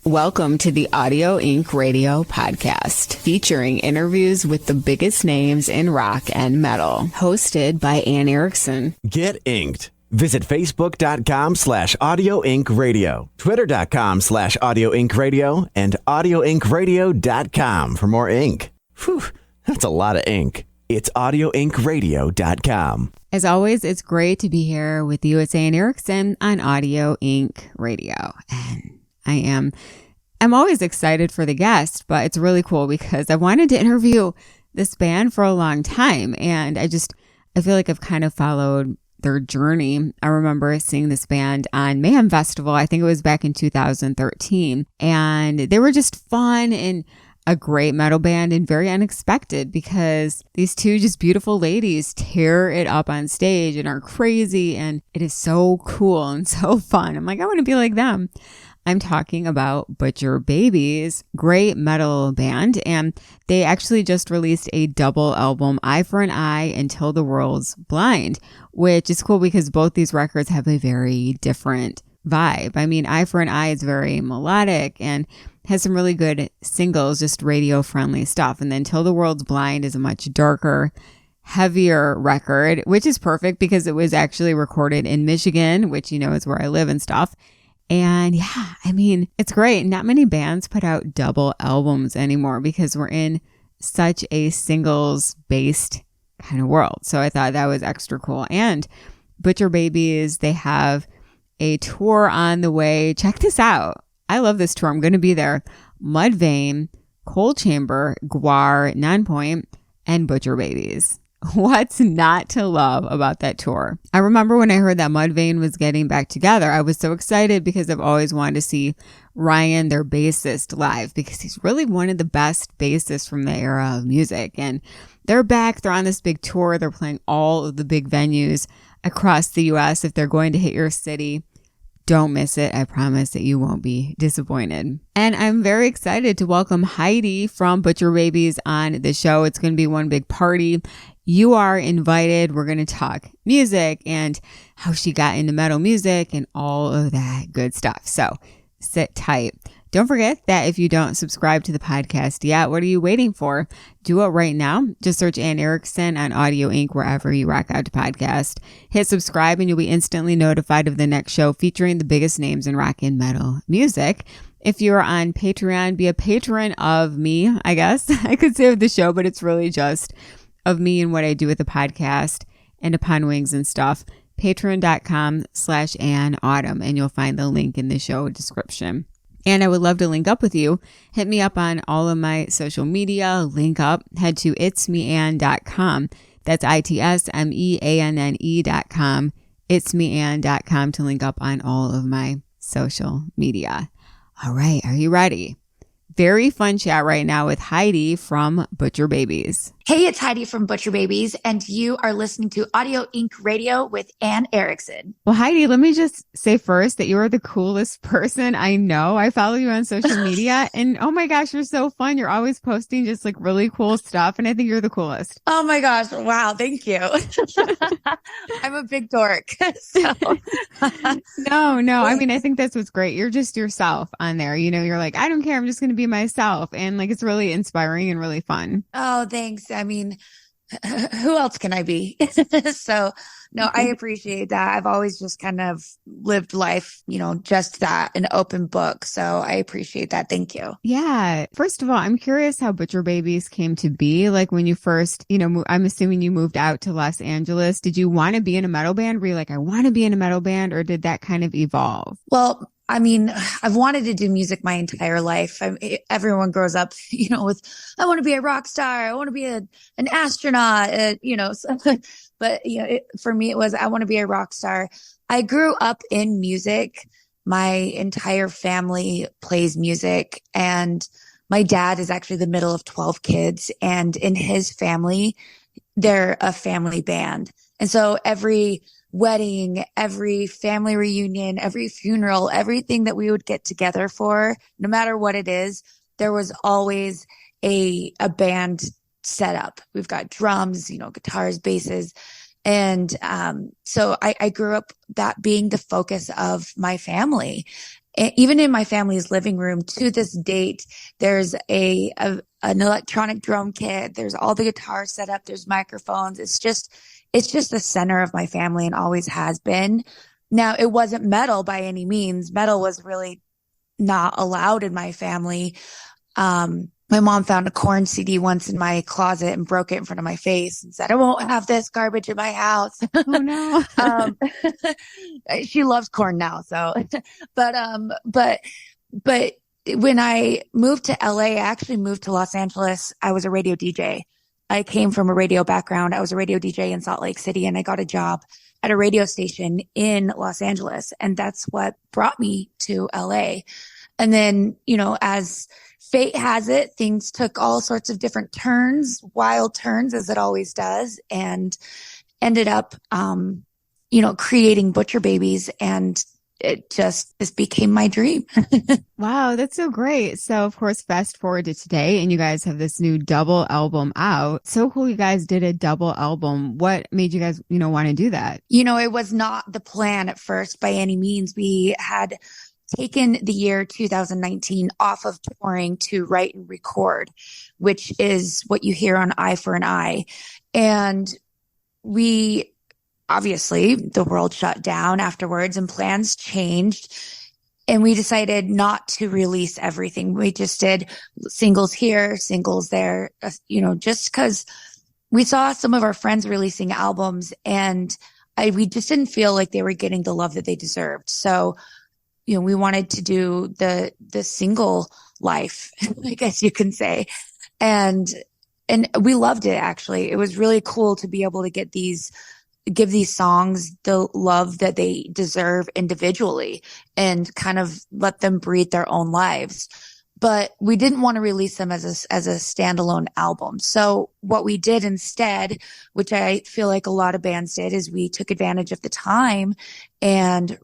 Welcome to the Audio Inc. Radio podcast, featuring interviews with the biggest names in rock and metal. Hosted by Anne Erickson. Get inked. Visit Facebook.com/Audio Inc. Radio, Twitter.com/Audio Inc. Radio, and AudioIncRadio.com for more ink. Whew, that's a lot of ink. It's AudioIncRadio.com. As always, it's great to be here with you. It's Anne Erickson on Audio Inc. Radio. And I'm always excited for the guest, but it's really cool because I wanted to interview this band for a long time. And I feel like I've kind of followed their journey. I remember seeing this band on Mayhem Festival. I think it was back in 2013. And they were just fun and a great metal band and very unexpected because these two just beautiful ladies tear it up on stage and are crazy. And it is so cool and so fun. I'm like, I want to be like them. I'm talking about Butcher Babies, great metal band, and they actually just released a double album, Eye for an Eye, Until the World's Blind, which is cool because both these records have a very different vibe. I mean, Eye for an Eye is very melodic and has some really good singles, just radio-friendly stuff, and then Until the World's Blind is a much darker, heavier record, which is perfect because it was actually recorded in Michigan, which, is where I live and stuff. And yeah, I mean, it's great. Not many bands put out double albums anymore because we're in such a singles-based kind of world. So I thought that was extra cool. And Butcher Babies, they have a tour on the way. Check this out. I love this tour. I'm going to be there. Mudvayne, Coal Chamber, Gwar, Nonpoint, and Butcher Babies. What's not to love about that tour? I remember when I heard that Mudvayne was getting back together, I was so excited because I've always wanted to see Ryan, their bassist, live because he's really one of the best bassists from the era of music. And they're back. They're on this big tour. They're playing all of the big venues across the U.S. If they're going to hit your city, don't miss it. I promise that you won't be disappointed. And I'm very excited to welcome Heidi from Butcher Babies on the show. It's going to be one big party. You are invited. We're going to talk music and how she got into metal music and all of that good stuff. So sit tight. Don't forget that if you don't subscribe to the podcast yet, what are you waiting for? Do it right now. Just search Anne Erickson on Audio Inc. wherever you rock out to podcast. Hit subscribe and you'll be instantly notified of the next show featuring the biggest names in rock and metal music. If you're on Patreon, be a patron of me, I guess. I could say of the show, but it's really just of me and what I do with the podcast and Upon Wings and stuff. Patreon.com/Anne Autumn, and you'll find the link in the show description. And I would love to link up with you. Hit me up on all of my social media. Link up. Head to itsmeanne.com. That's itsmeanne.com. Itsmeanne.com to link up on all of my social media. All right. Are you ready? Very fun chat right now with Heidi from Butcher Babies. Hey, it's Heidi from Butcher Babies, and you are listening to Audio Inc. Radio with Anne Erickson. Well, Heidi, let me just say first that you are the coolest person I know. I follow you on social media, and oh my gosh, you're so fun. You're always posting just like really cool stuff, and I think you're the coolest. Oh my gosh. Wow. Thank you. I'm a big dork. So. No. I mean, I think that's what's great. You're just yourself on there. You're like, I don't care. I'm just going to be myself. And like, it's really inspiring and really fun. Oh, thanks. I mean, who else can I be? So no, I appreciate that. I've always just kind of lived life, just that, an open book. So I appreciate that. Thank you. Yeah. First of all, I'm curious how Butcher Babies came to be. Like when you first, I'm assuming you moved out to Los Angeles. Did you want to be in a metal band? Were you like, I want to be in a metal band, or did that kind of evolve? Well, I mean, I've wanted to do music my entire life. Everyone grows up, with, I want to be a rock star. I want to be an astronaut, but for me, it was, I want to be a rock star. I grew up in music. My entire family plays music, and my dad is actually the middle of 12 kids. And in his family, they're a family band. And so every wedding, every family reunion, every funeral, everything that we would get together for, no matter what it is, there was always a band set up. We've got drums, guitars, basses. And so I grew up that being the focus of my family. even in my family's living room to this date, there's an electronic drum kit. There's all the guitars set up. There's microphones. It's just the center of my family and always has been. Now, it wasn't metal by any means. Metal was really not allowed in my family. My mom found a Korn CD once in my closet and broke it in front of my face and said, "I won't have this garbage in my house." Oh no. She loves Korn now. So, but when I moved to LA, I actually moved to Los Angeles. I was a radio DJ. I came from a radio background. I was a radio DJ in Salt Lake City, and I got a job at a radio station in Los Angeles. And that's what brought me to LA. And then, as fate has it, things took all sorts of different turns, wild turns, as it always does, and ended up, creating Butcher Babies. And this became my dream. Wow, that's so great. So, of course, fast forward to today, and you guys have this new double album out. So cool you guys did a double album. What made you guys, want to do that? It was not the plan at first by any means. We had taken the year 2019 off of touring to write and record, which is what you hear on Eye for an Eye. And obviously, the world shut down afterwards and plans changed. And we decided not to release everything. We just did singles here, singles there, just because we saw some of our friends releasing albums and we just didn't feel like they were getting the love that they deserved. So, we wanted to do the single life, I guess you can say. And we loved it, actually. It was really cool to be able to give these songs the love that they deserve individually and kind of let them breathe their own lives. But we didn't want to release them as a standalone album. So what we did instead, which I feel like a lot of bands did, is we took advantage of the time and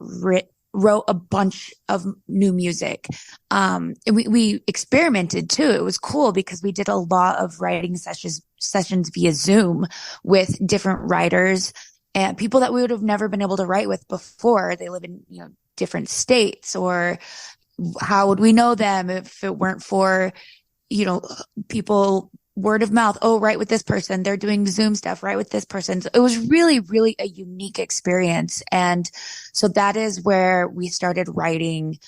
wrote a bunch of new music. And we experimented too. It was cool because we did a lot of writing sessions via Zoom with different writers and people that we would have never been able to write with before. They live in, different states, or how would we know them if it weren't for, people word of mouth? Oh, write with this person. They're doing Zoom stuff. Write with this person. So it was really, really a unique experience. And so that is where we started writing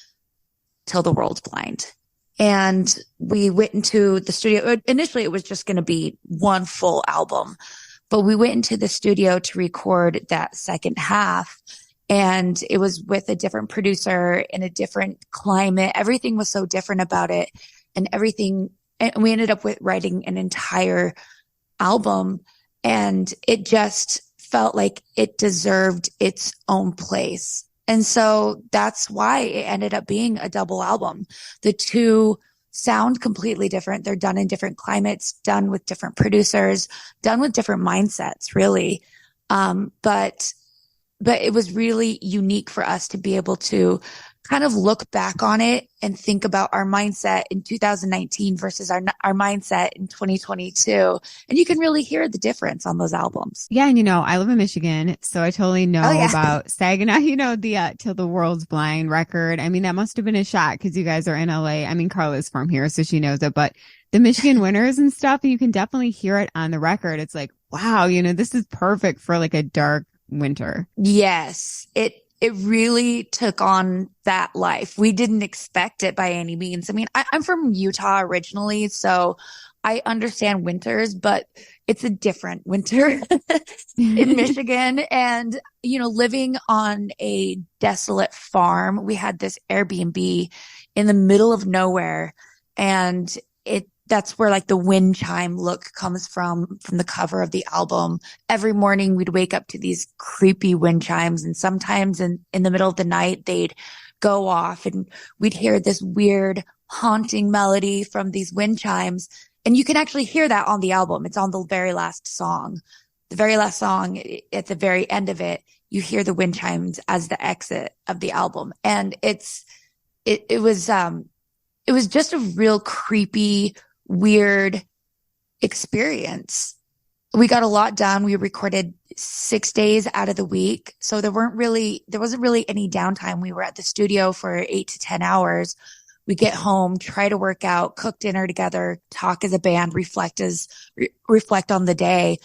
Till the World's Blind. And we went into the studio. Initially, it was just going to be one full album, but we went into the studio to record that second half. And it was with a different producer in a different climate. Everything was so different about it, and we ended up writing an entire album, and it just felt like it deserved its own place. And so that's why it ended up being a double album. The two sound completely different. They're done in different climates, done with different producers, done with different mindsets, really. But it was really unique for us to be able to kind of look back on it and think about our mindset in 2019 versus our mindset in 2022. And you can really hear the difference on those albums. Yeah. And I live in Michigan, so I totally know about Saginaw, the Till the World's Blind record. I mean, that must have been a shock because you guys are in LA. I mean, Carla's from here, so she knows it, but the Michigan winters and stuff, you can definitely hear it on the record. It's like, wow, this is perfect for like a dark winter. Yes. It really took on that life. We didn't expect it by any means. I mean, I'm from Utah originally, so I understand winters, but it's a different winter in Michigan. And, living on a desolate farm, we had this Airbnb in the middle of nowhere. And that's where like the wind chime look comes from the cover of the album. Every morning we'd wake up to these creepy wind chimes, and sometimes in the middle of the night they'd go off and we'd hear this weird haunting melody from these wind chimes. And you can actually hear that on the album. It's on the very last song. The very last song, at the very end of it, you hear the wind chimes as the exit of the album. And it was just a real creepy, weird experience. we got a lot done. We recorded 6 days out of the week. So there wasn't really any downtime. We were at the studio for 8 to 10 hours. We get home, try to work out, cook dinner together, talk as a band, reflect on the day.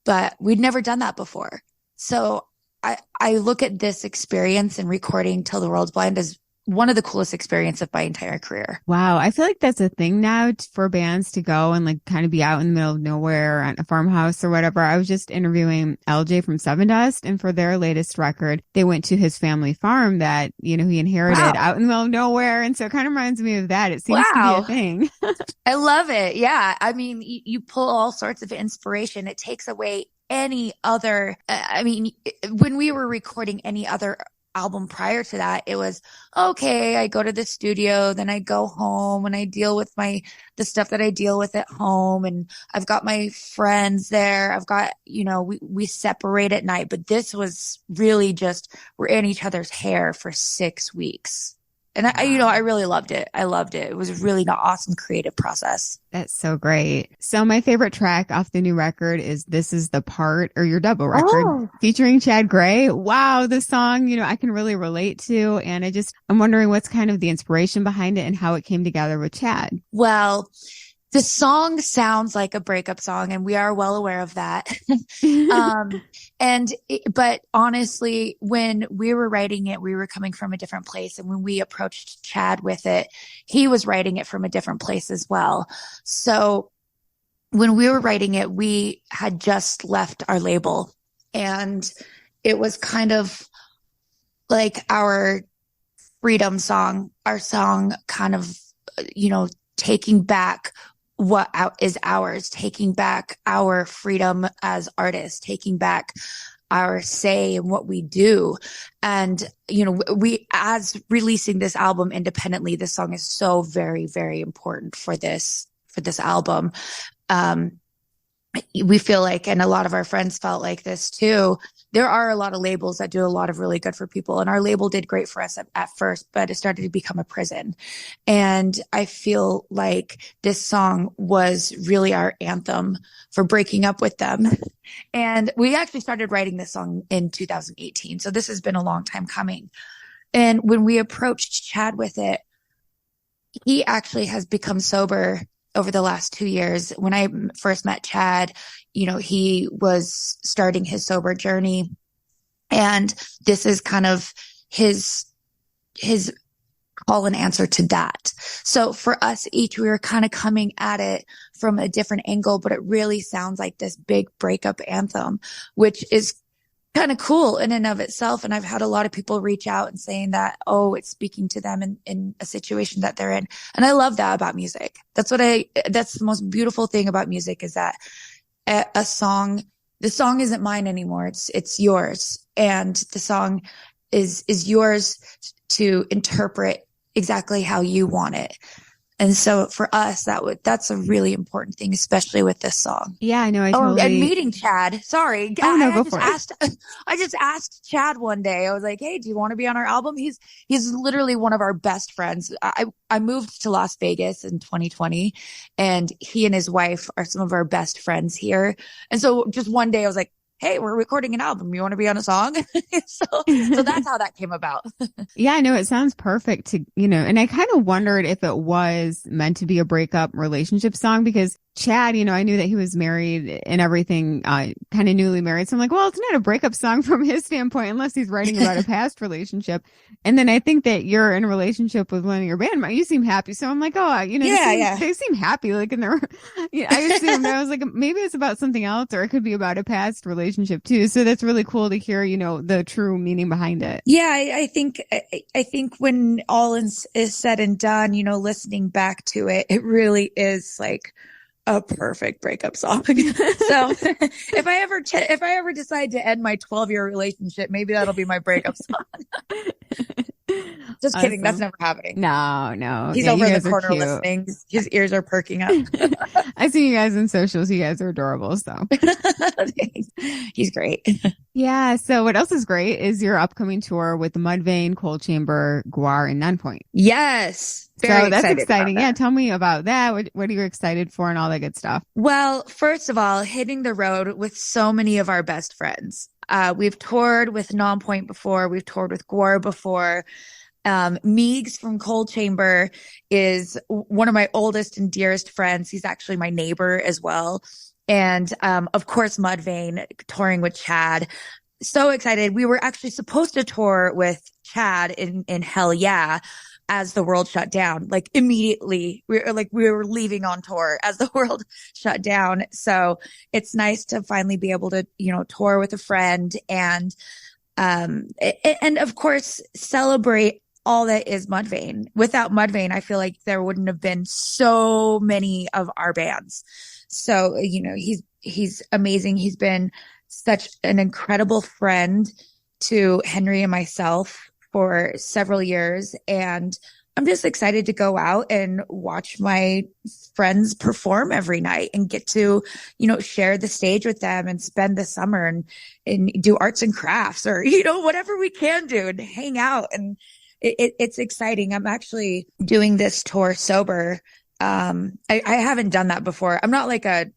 But we'd never done that before. So I look at this experience and recording Till the World's Blind as one of the coolest experiences of my entire career. Wow. I feel like that's a thing now for bands to go and like kind of be out in the middle of nowhere at a farmhouse or whatever. I was just interviewing LJ from Seven Dust, and for their latest record, they went to his family farm that, he inherited out in the middle of nowhere. And so it kind of reminds me of that. It seems to be a thing. I love it. Yeah. I mean, you pull all sorts of inspiration. It takes away any other, when we were recording any other album prior to that, it was okay, I go to the studio, then I go home and I deal with the stuff that I deal with at home, and I've got my friends there, I've got, we separate at night. But this was really just, we're in each other's hair for 6 weeks. And I really loved it. I loved it. It was really an awesome creative process. That's so great. So my favorite track off the new record is This Is the Part, or your double record, featuring Chad Gray. Wow, the song, I can really relate to. And I'm wondering what's kind of the inspiration behind it and how it came together with Chad. Well, the song sounds like a breakup song, and we are well aware of that. But honestly, when we were writing it, we were coming from a different place. And when we approached Chad with it, he was writing it from a different place as well. So when we were writing it, we had just left our label, and it was kind of like our freedom song, our song kind of, taking back what is ours, taking back our freedom as artists, taking back our say in what we do. And, we, as releasing this album independently, this song is so very, very important for this album. We feel like, and a lot of our friends felt like this too, there are a lot of labels that do a lot of really good for people. And our label did great for us at first, but it started to become a prison. And I feel like this song was really our anthem for breaking up with them. And we actually started writing this song in 2018. So this has been a long time coming. And when we approached Chad with it, he actually has become sober over the last 2 years. When I first met Chad, he was starting his sober journey, and this is kind of his call and answer to that. So for us each, we were kind of coming at it from a different angle, but it really sounds like this big breakup anthem, which is kind of cool in and of itself. And I've had a lot of people reach out and saying that, it's speaking to them in a situation that they're in. And I love that about music. That's the most beautiful thing about music, is that the song isn't mine anymore. It's yours. And the song is yours to interpret exactly how you want it. And so for us, that's a really important thing, especially with this song. Yeah, I know. And meeting Chad. Sorry. Go for it. I just asked Chad one day. I was like, hey, do you want to be on our album? He's literally one of our best friends. I moved to Las Vegas in 2020, and he and his wife are some of our best friends here. And so just one day I was like, hey, we're recording an album. You want to be on a song? So that's how that came about. Yeah, I know. It sounds perfect to, and I kind of wondered if it was meant to be a breakup relationship song, because Chad, I knew that he was married and everything, kind of newly married. So I'm like, well, it's not a breakup song from his standpoint, unless he's writing about a past relationship. And then I think that you're in a relationship with one of your band. You seem happy. So I'm like, they seem happy. Like in their, I assumed, I was like, maybe it's about something else, or it could be about a past relationship too. So that's really cool to hear, the true meaning behind it. Yeah. I think when all is said and done, listening back to it, it really is like a perfect breakup song. So if I ever decide to end my 12-year relationship, maybe that'll be my breakup song. Just kidding. That's Awesome. never happening. No. He's Yeah, over you in the guys are corner cute. listening. His ears are perking up. I see you guys in socials. You guys are adorable. So He's great. yeah. So what else is great is your upcoming tour with the Mudvayne, Cold Chamber, Guar, and Nunpoint. Yes. So Very that's excited about exciting. that. Yeah. Tell me about that. What are you excited for and all that good stuff? Well, first of all, hitting the road with so many of our best friends. We've toured with Nonpoint before. We've toured with Guar before. Meegs from Cold Chamber is one of my oldest and dearest friends. He's actually my neighbor as well. And of course, Mudvayne, touring with Chad. So excited. We were actually supposed to tour with Chad in Hell Yeah as the world shut down. Like immediately, we were leaving on tour as the world shut down. So it's nice to finally be able to, tour with a friend and of course celebrate all that is Mudvayne. Without Mudvayne, I feel like there wouldn't have been so many of our bands. So, he's amazing. He's been such an incredible friend to Henry and myself for several years. And I'm just excited to go out and watch my friends perform every night and get to, share the stage with them and spend the summer and do arts and crafts or, whatever we can do and hang out. And it's exciting. I'm actually doing this tour sober. I haven't done that before. I'm not like a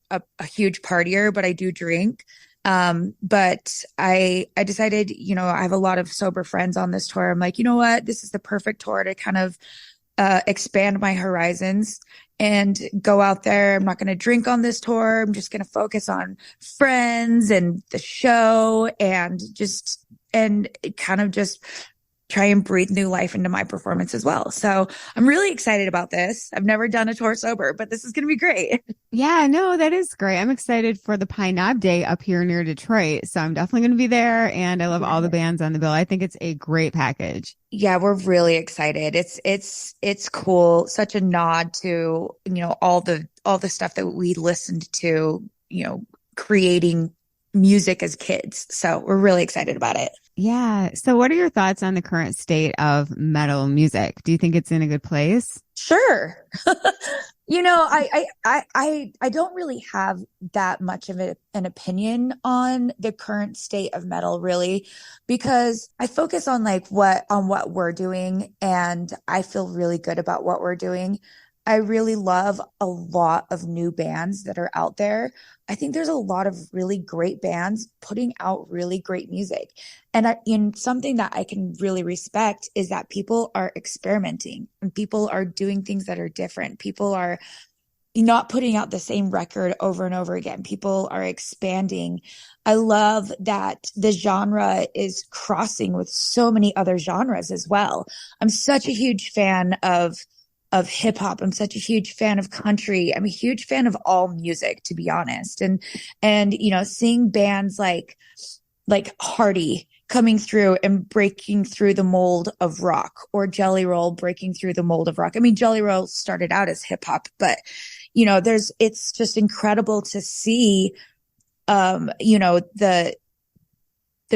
huge partier, but I do drink. But I decided, I have a lot of sober friends on this tour. I'm like, you know what? This is the perfect tour to kind of expand my horizons and go out there. I'm not going to drink on this tour. I'm just going to focus on friends and the show and kind of just try and breathe new life into my performance as well. So I'm really excited about this. I've never done a tour sober, but this is going to be great. Yeah, no, that is great. I'm excited for the Pine Knob Day up here near Detroit. So I'm definitely going to be there. And I love all the bands on the bill. I think it's a great package. Yeah, we're really excited. It's cool. Such a nod to, all the stuff that we listened to, creating music as kids. So we're really excited about it. Yeah. So what are your thoughts on the current state of metal music? Do you think it's in a good place? Sure. I don't really have that much of an opinion on the current state of metal, really, because I focus on what we're doing, and I feel really good about what we're doing. I really love a lot of new bands that are out there. I think there's a lot of really great bands putting out really great music. And something that I can really respect is that people are experimenting and people are doing things that are different. People are not putting out the same record over and over again. People are expanding. I love that the genre is crossing with so many other genres as well. I'm such a huge fan of hip hop. I'm such a huge fan of country. I'm a huge fan of all music, to be honest. And seeing bands like Hardy coming through and breaking through the mold of rock, or Jelly Roll breaking through the mold of rock. I mean, Jelly Roll started out as hip hop, but it's just incredible to see, the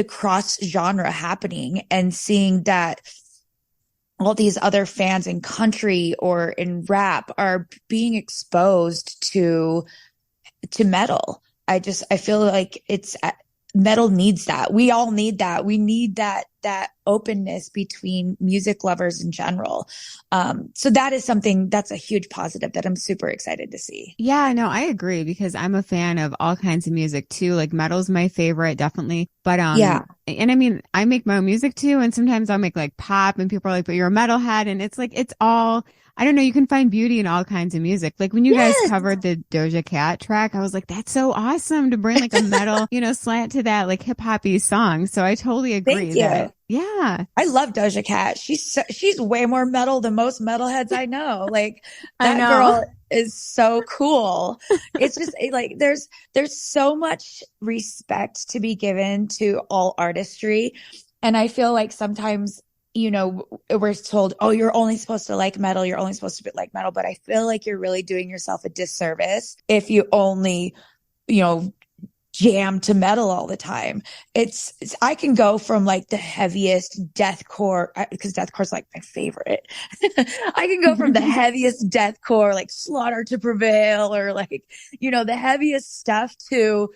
cross genre happening and seeing that all these other fans in country or in rap are being exposed to metal. I feel like metal needs that. We all need that. We need that openness between music lovers in general. So that is something that's a huge positive that I'm super excited to see. Yeah, no, I agree because I'm a fan of all kinds of music too. Like metal's my favorite, definitely. But yeah. And I mean, I make my own music too, and sometimes I'll make like pop, and people are like, "But you're a metalhead," and it's like it's all. I don't know. You can find beauty in all kinds of music. Like when you guys covered the Doja Cat track, I was like, "That's so awesome to bring like a metal, slant to that like hip hoppy song." So I totally agree. Thank you. Yeah, I love Doja Cat. She's way more metal than most metalheads I know. Like that girl is so cool. It's just like there's so much respect to be given to all artistry, and I feel like sometimes we're told, oh, you're only supposed to like metal. You're only supposed to like metal. But I feel like you're really doing yourself a disservice if you only jam to metal all the time. It's I can go from like the heaviest deathcore, because deathcore is like my favorite. I can go from the heaviest deathcore, like Slaughter to Prevail, or like, the heaviest stuff to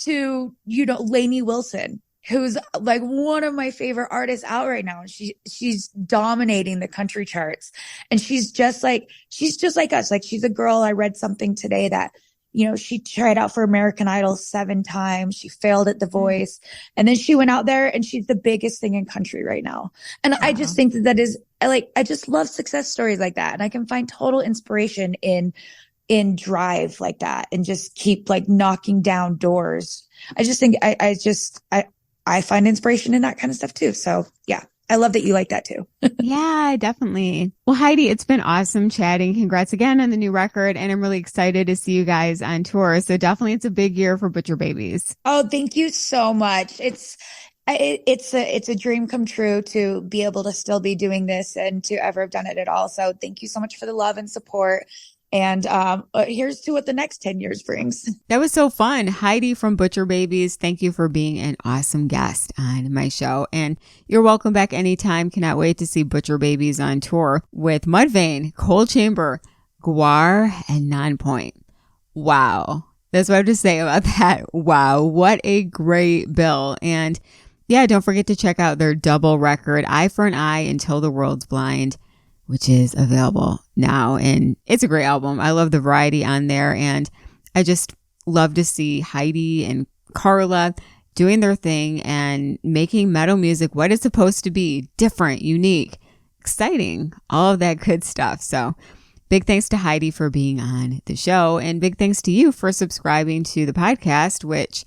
Lainey Wilson, who's like one of my favorite artists out right now. She's dominating the country charts, and she's just like us. Like, she's a girl. I read something today that, she tried out for American Idol 7 times. She failed at The Voice. And then she went out there and she's the biggest thing in country right now. And I just think that is I just love success stories like that. And I can find total inspiration in drive like that, and just keep like knocking down doors. I just think I find inspiration in that kind of stuff too. So yeah, I love that you like that too. Yeah, definitely. Well, Heidi, it's been awesome chatting. Congrats again on the new record. And I'm really excited to see you guys on tour. So definitely it's a big year for Butcher Babies. Oh, thank you so much. It's a dream come true to be able to still be doing this and to ever have done it at all. So thank you so much for the love and support. And here's to what the next 10 years brings. That was so fun. Heidi from Butcher Babies, thank you for being an awesome guest on my show. And you're welcome back anytime. Cannot wait to see Butcher Babies on tour with Mudvayne, Cold Chamber, Guar, and Nonpoint. Wow. That's what I have to say about that. Wow. What a great bill. And yeah, don't forget to check out their double record, Eye for an Eye, Until the World's Blind, which is available now. And it's a great album. I love the variety on there. And I just love to see Heidi and Carla doing their thing and making metal music what it's supposed to be: different, unique, exciting, all of that good stuff. So big thanks to Heidi for being on the show. And big thanks to you for subscribing to the podcast, which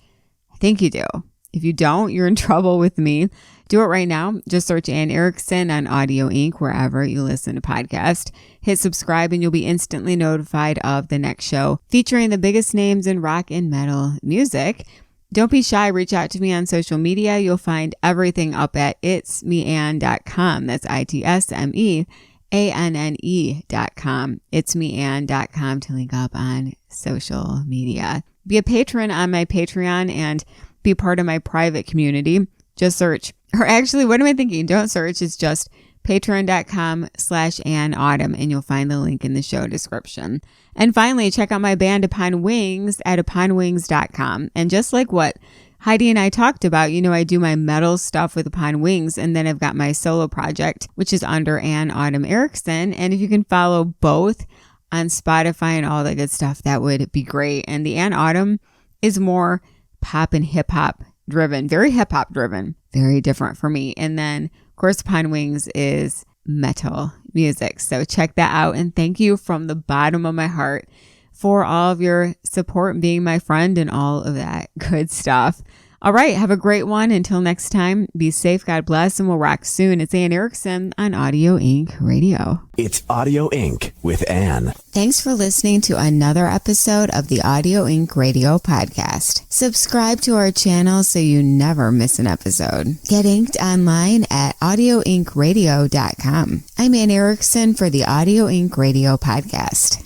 I think you do. If you don't, you're in trouble with me. Do it right now. Just search Anne Erickson on Audio Inc. wherever you listen to podcasts. Hit subscribe and you'll be instantly notified of the next show featuring the biggest names in rock and metal music. Don't be shy. Reach out to me on social media. You'll find everything up at itsmeanne.com. That's itsmeanne.com. itsmeanne.com to link up on social media. Be a patron on my Patreon and be part of my private community. Just search, or actually, what am I thinking? Don't search. It's just patreon.com/Anne Autumn, and you'll find the link in the show description. And finally, check out my band Upon Wings at uponwings.com. And just like what Heidi and I talked about, I do my metal stuff with Upon Wings, and then I've got my solo project, which is under Anne Autumn Erickson. And if you can follow both on Spotify and all that good stuff, that would be great. And the Anne Autumn is more pop and hip hop driven, very hip hop driven, very different for me. And then, of course, Pine Wings is metal music. So check that out. And thank you from the bottom of my heart for all of your support and being my friend and all of that good stuff. All right. Have a great one. Until next time, be safe. God bless, and we'll rock soon. It's Anne Erickson on Audio Inc. Radio. It's Audio Inc. with Anne. Thanks for listening to another episode of the Audio Inc. Radio podcast. Subscribe to our channel so you never miss an episode. Get inked online at audioinkradio.com. I'm Anne Erickson for the Audio Inc. Radio podcast.